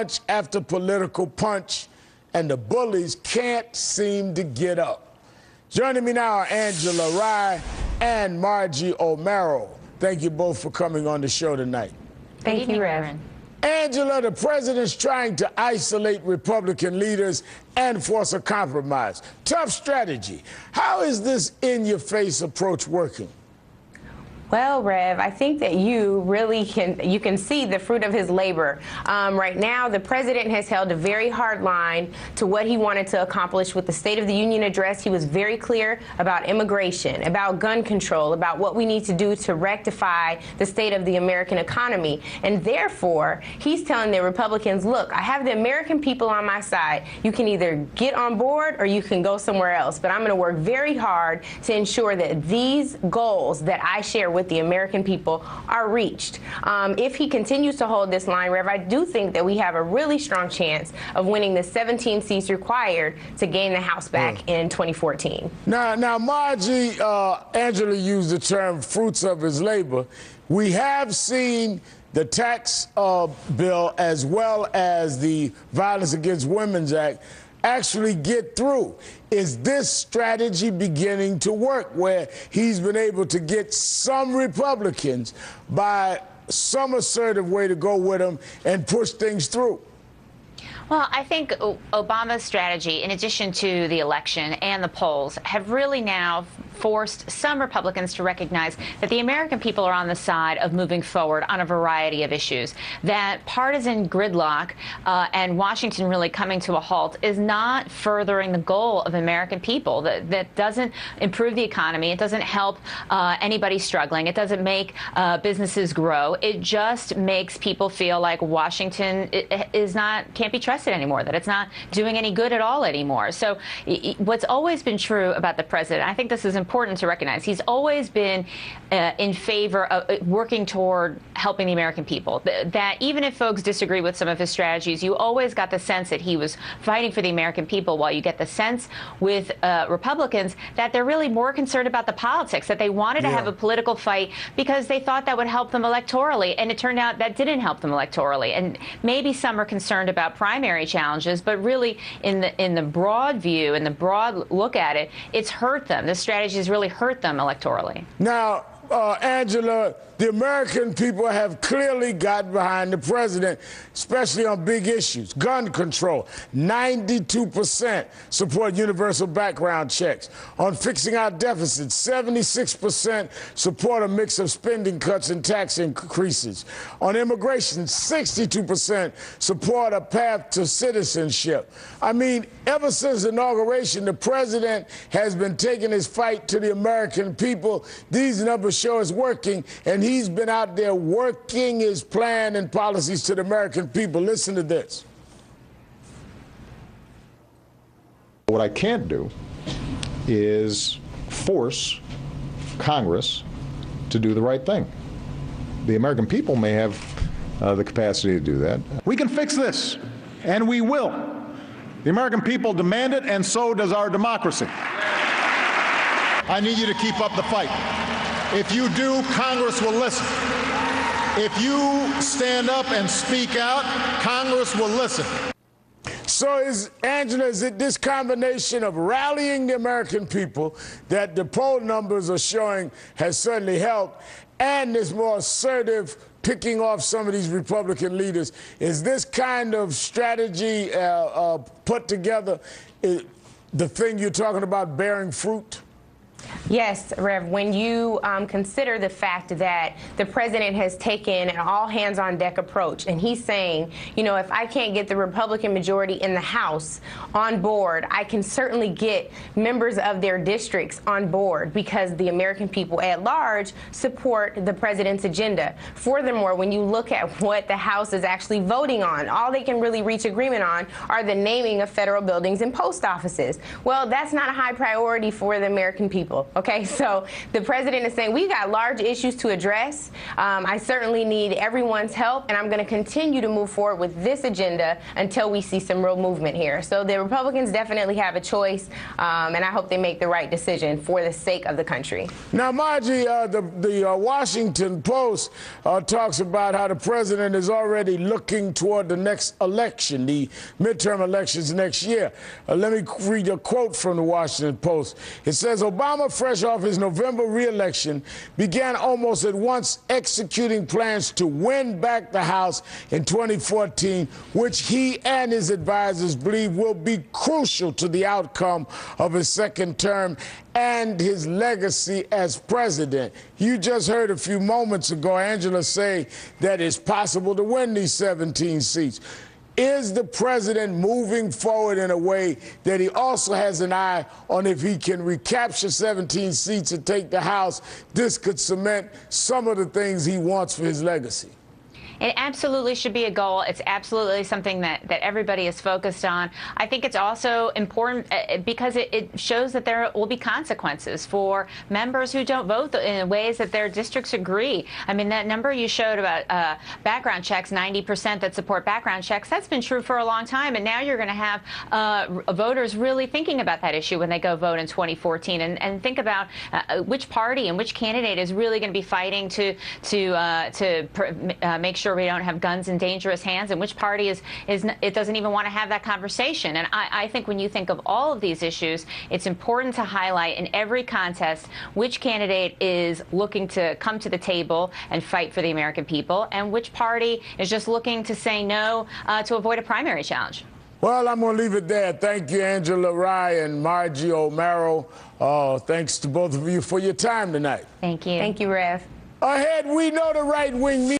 punch after political punch, and the bullies can't seem to get up. Joining me now are Angela Rye and Margie Omero. Thank you both for coming on the show tonight. Thank you, Reverend. Angela, the president's trying to isolate Republican leaders and force a compromise. Tough strategy. How is this in-your-face approach working? Well, Rev, I think that you can see the fruit of his labor. Right now, the president has held a very hard line to what he wanted to accomplish with the State of the Union address. He was very clear about immigration, about gun control, about what we need to do to rectify the state of the American economy. And therefore, he's telling the Republicans, look, I have the American people on my side. You can either get on board or you can go somewhere else. But I'm going to work very hard to ensure that these goals that I share with the American people are reached. If he continues to hold this line, Rev, I do think that we have a really strong chance of winning the 17 seats required to gain the House back in 2014. Now, Margie, Angela used the term fruits of his labor. We have seen the tax bill as well as the Violence Against Women's Act actually get through. Is this strategy beginning to work, where he's been able to get some Republicans by some assertive way to go with him and push things through? Well, I think Obama's strategy, in addition to the election and the polls, have really now forced some Republicans to recognize that the American people are on the side of moving forward on a variety of issues. That partisan gridlock and Washington really coming to a halt is not furthering the goal of American people. That doesn't improve the economy. It doesn't help anybody struggling. It doesn't make businesses grow. It just makes people feel like Washington can't be trusted anymore, that it's not doing any good at all anymore. So what's always been true about the president, I think this is important to recognize, he's always been in favor of working toward helping the American people. That even if folks disagree with some of his strategies, you always got the sense that he was fighting for the American people, while you get the sense with Republicans that they're really more concerned about the politics, that they wanted to have a political fight because they thought that would help them electorally, and it turned out that didn't help them electorally. And maybe some are concerned about primary challenges, but really in the broad view, in the broad look at it, it's hurt them. This strategy has really hurt them electorally. Now, Angela, the American people have clearly gotten behind the president, especially on big issues. Gun control, 92% support universal background checks. On fixing our deficits, 76% support a mix of spending cuts and tax increases. On immigration, 62% support a path to citizenship. I mean, ever since inauguration, the president has been taking his fight to the American people. These numbers show it's working, and he's been out there working his plan and policies to the American people. Listen to this. What I can't do is force Congress to do the right thing. The American people may have the capacity to do that. We can fix this, and we will. The American people demand it, and so does our democracy. I need you to keep up the fight. If you do, Congress will listen. If you stand up and speak out, Congress will listen. So, Angela, is it this combination of rallying the American people that the poll numbers are showing has certainly helped, and this more assertive picking off some of these Republican leaders? Is this kind of strategy put together, the thing you're talking about, bearing fruit? Yes, Rev, when you consider the fact that the president has taken an all-hands-on-deck approach, and he's saying, you know, if I can't get the Republican majority in the House on board, I can certainly get members of their districts on board, because the American people at large support the president's agenda. Furthermore, when you look at what the House is actually voting on, all they can really reach agreement on are the naming of federal buildings and post offices. Well, that's not a high priority for the American people. Okay, so the president is saying we got large issues to address. I certainly need everyone's help, and I'm going to continue to move forward with this agenda until we see some real movement here. So the Republicans definitely have a choice, and I hope they make the right decision for the sake of the country. Now, Margie, the Washington Post talks about how the president is already looking toward the next election, the midterm elections next year. Let me read a quote from the Washington Post. It says, Obama, fresh off his November re-election, began almost at once executing plans to win back the House in 2014, which he and his advisors believe will be crucial to the outcome of his second term and his legacy as president. You just heard a few moments ago Angela say that it's possible to win these 17 seats. Is the president moving forward in a way that he also has an eye on if he can recapture 17 seats and take the House? This could cement some of the things he wants for his legacy. It absolutely should be a goal. It's absolutely something that everybody is focused on. I think it's also important because it shows that there will be consequences for members who don't vote in ways that their districts agree. I mean, that number you showed about background checks, 90% that support background checks, that's been true for a long time. And now you're going to have voters really thinking about that issue when they go vote in 2014 and think about which party and which candidate is really going to be fighting to make sure we don't have guns in dangerous hands, and which party it doesn't even want to have that conversation. And I think when you think of all of these issues, it's important to highlight in every contest which candidate is looking to come to the table and fight for the American people, and which party is just looking to say no to avoid a primary challenge. Well, I'm going to leave it there. Thank you, Angela Rye and Margie Omero. Thanks to both of you for your time tonight. Thank you. Thank you, Rev. Ahead, we know the right wing